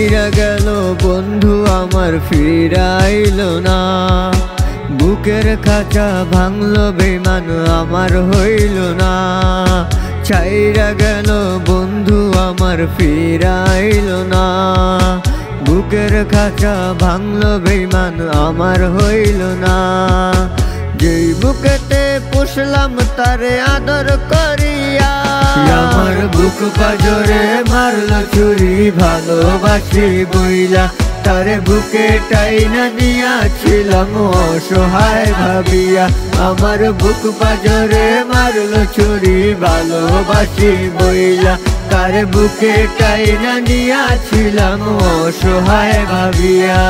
ছাইরা গেল বন্ধু আমার ফিরাইলো না, বুকের খাঁচা ভাঙলো বেমান আমার হইল না। ছাইরা গেল বন্ধু আমার ফিরাইলো না, বুকের খাঁচা ভাঙলো বেমান আমার হইল না। যেই বুকেতে পুষলাম তারে আদর করিয়া, আমার বুক পাজরে মারলো ছুরি ভালোবাসি বইলা। তারে বুকে টাইনা নিয়াছিলাম অসহায় ভাবিয়া, আমার বুক পাজরে মারলো ছুরি ভালোবাসি বইলা। তারে বুকে টাইনা নিয়াছিলাম অসহায় ভাবিয়া।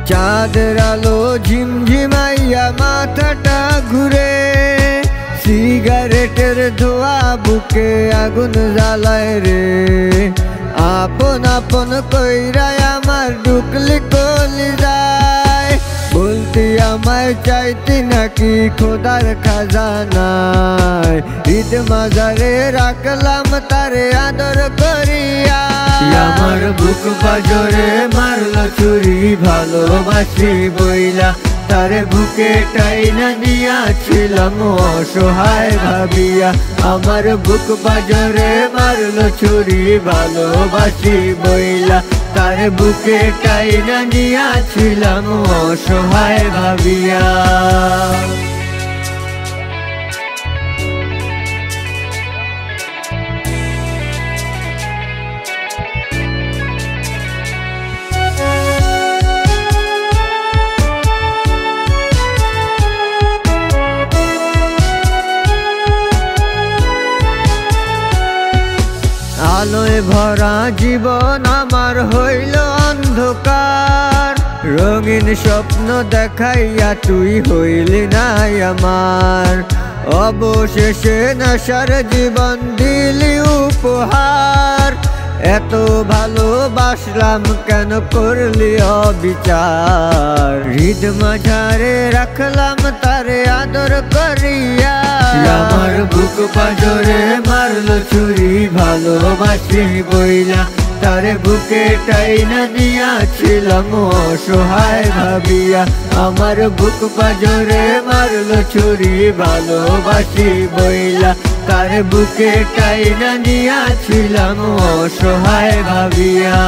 চাঁদের আলো ঝিমঝিমাইয়া মাথাটা ঘুরে, সিগারেটের ধোয়া বুকে আগুন জ্বালায় রে। আপন আপন কইরায় আমার ঢুকলি কলি যায়, বলতি আমায় চাইতি নাকি খোদার খাজানায়। ঈদ মাজারে রাখলাম তারে আদর করিয়া, আমার বুক পাজরে মারলো ছুরি ভালোবাসি বইলা। তারে বুকে টাইনা নিয়াছিলাম অসহায় ভাবিয়া, আমার বুক পাজরে মারলো ছুরি ভালোবাসি বইলা। তারে বুকে টাইনা নিয়াছিলাম অসহায় ভাবিয়া। আলোয় ভরা জীবন আমার হইল অন্ধকার, রঙিন স্বপ্ন দেখাইয়া তুই হইলি নাই আমার। অবশেষে নেশার জীবন দিলি উপহার, এত ভালোবাসলাম কেন করলি অবিচার। হৃদ মাঝারে রাখলাম তারে আদর করিয়া, আমার বুক পাজরে মারলো ছুরি ভালোবাসি বইলা। তারে বুকে টাইনা নিয়াছিলাম অসহায় ভাবিয়া, আমার বুক পাজরে মারলো ছুরি ভালোবাসি বইলা। তারে বুকে টাইনা নিয়াছিলাম অসহায় ভাবিয়া।